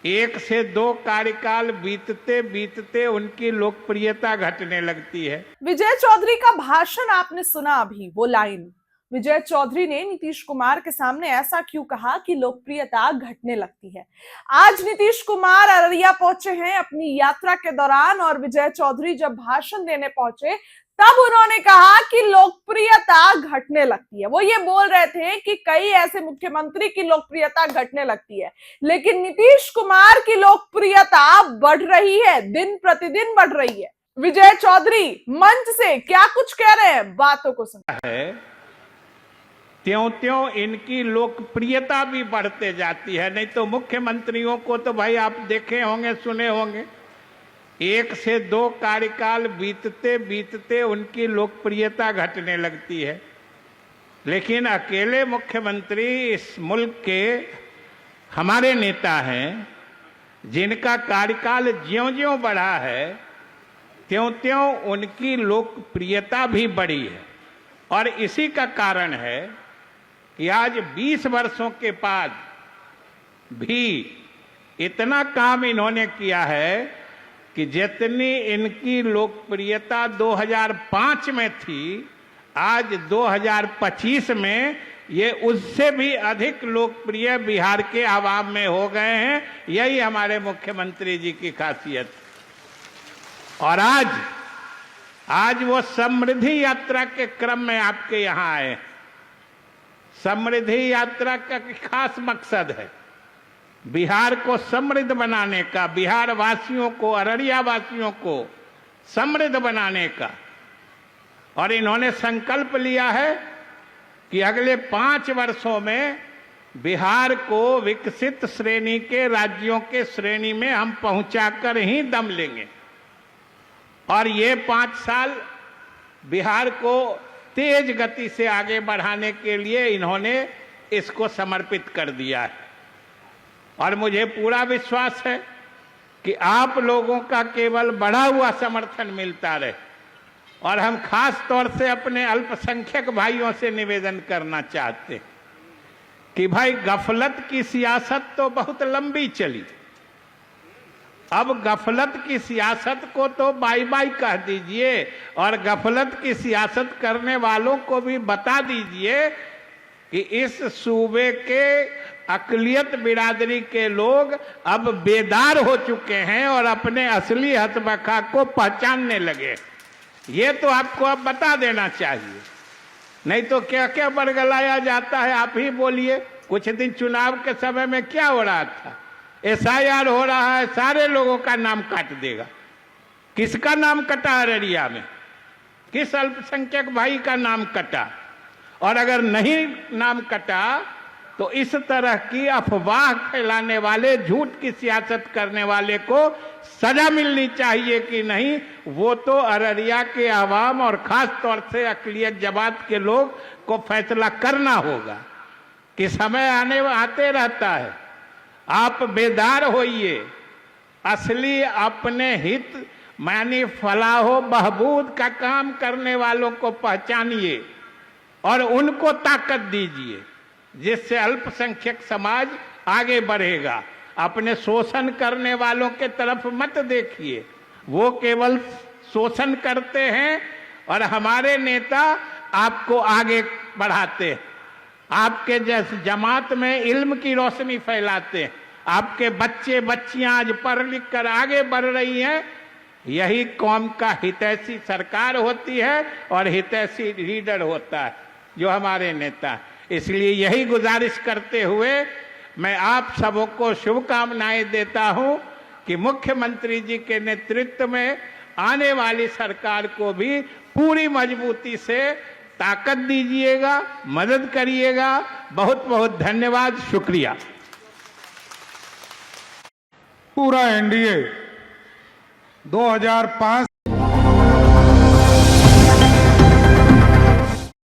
एक से दो कार्यकाल बीतते बीतते उनकी लोकप्रियता घटने लगती है। विजय चौधरी का भाषण आपने सुना अभी, वो लाइन विजय चौधरी ने नीतीश कुमार के सामने ऐसा क्यों कहा कि लोकप्रियता घटने लगती है। आज नीतीश कुमार अररिया पहुंचे हैं अपनी यात्रा के दौरान, और विजय चौधरी जब भाषण देने पहुंचे तब उन्होंने कहा कि लोकप्रियता घटने लगती है। वो ये बोल रहे थे कि कई ऐसे मुख्यमंत्री की लोकप्रियता घटने लगती है, लेकिन नीतीश कुमार की लोकप्रियता बढ़ रही है, दिन प्रतिदिन बढ़ रही है। विजय चौधरी मंच से क्या कुछ कह रहे हैं, बातों को सुना है। त्यों त्यों इनकी लोकप्रियता भी बढ़ते जाती है। नहीं तो मुख्यमंत्रियों को तो भाई आप देखे होंगे, सुने होंगे, एक से दो कार्यकाल बीतते बीतते उनकी लोकप्रियता घटने लगती है। लेकिन अकेले मुख्यमंत्री इस मुल्क के हमारे नेता हैं, जिनका कार्यकाल ज्यों-ज्यों बढ़ा है त्यों-त्यों उनकी लोकप्रियता भी बढ़ी है। और इसी का कारण है कि आज 20 वर्षों के बाद भी इतना काम इन्होंने किया है कि जितनी इनकी लोकप्रियता 2005 में थी, आज 2025 में ये उससे भी अधिक लोकप्रिय बिहार के आवाम में हो गए हैं। यही हमारे मुख्यमंत्री जी की खासियत। और आज वो समृद्धि यात्रा के क्रम में आपके यहां आए। समृद्धि यात्रा का खास मकसद है बिहार को समृद्ध बनाने का, बिहार वासियों को, अररिया वासियों को समृद्ध बनाने का। और इन्होंने संकल्प लिया है कि अगले 5 वर्षों में बिहार को विकसित श्रेणी के राज्यों के श्रेणी में हम पहुंचाकर ही दम लेंगे। और ये 5 साल बिहार को तेज गति से आगे बढ़ाने के लिए इन्होंने इसको समर्पित कर दिया है। और मुझे पूरा विश्वास है कि आप लोगों का केवल बढ़ा हुआ समर्थन मिलता रहे। और हम खास तौर से अपने अल्पसंख्यक भाइयों से निवेदन करना चाहते हैं कि भाई गफलत की सियासत तो बहुत लंबी चली, अब गफलत की सियासत को तो बाय बाय कह दीजिए और गफलत की सियासत करने वालों को भी बता दीजिए कि इस सूबे के अकलियत बिरादरी के लोग अब बेदार हो चुके हैं और अपने असली हतबका को पहचानने लगे। ये तो आपको अब बता देना चाहिए, नहीं तो क्या क्या बरगलाया जाता है। आप ही बोलिए, कुछ दिन चुनाव के समय में क्या हो रहा था, SIR हो रहा है, सारे लोगों का नाम काट देगा। किसका नाम कटा अररिया में, किस अल्पसंख्यक भाई का नाम कटा? और अगर नहीं नाम कटा तो इस तरह की अफवाह फैलाने वाले, झूठ की सियासत करने वाले को सजा मिलनी चाहिए कि नहीं, वो तो अररिया के आवाम और खास तौर से अकलियत जमात के लोग को फैसला करना होगा कि समय आते रहता है। आप बेदार होइए, असली अपने हित मानी फलाहो बहबूद का काम करने वालों को पहचानिए और उनको ताकत दीजिए, जिससे अल्पसंख्यक समाज आगे बढ़ेगा। अपने शोषण करने वालों के तरफ मत देखिए, वो केवल शोषण करते हैं और हमारे नेता आपको आगे बढ़ाते हैं। आपके जैसे जमात में इल्म की रोशनी फैलाते हैं। आपके बच्चे बच्चियां आज पढ़ लिख कर आगे बढ़ रही हैं। यही कौम का हितैषी सरकार होती है और हितैषी लीडर होता है जो हमारे नेता। इसलिए यही गुजारिश करते हुए मैं आप सबको शुभकामनाएं देता हूं कि मुख्यमंत्री जी के नेतृत्व में आने वाली सरकार को भी पूरी मजबूती से ताकत दीजिएगा, मदद करिएगा। बहुत बहुत धन्यवाद, शुक्रिया। पूरा NDA 2005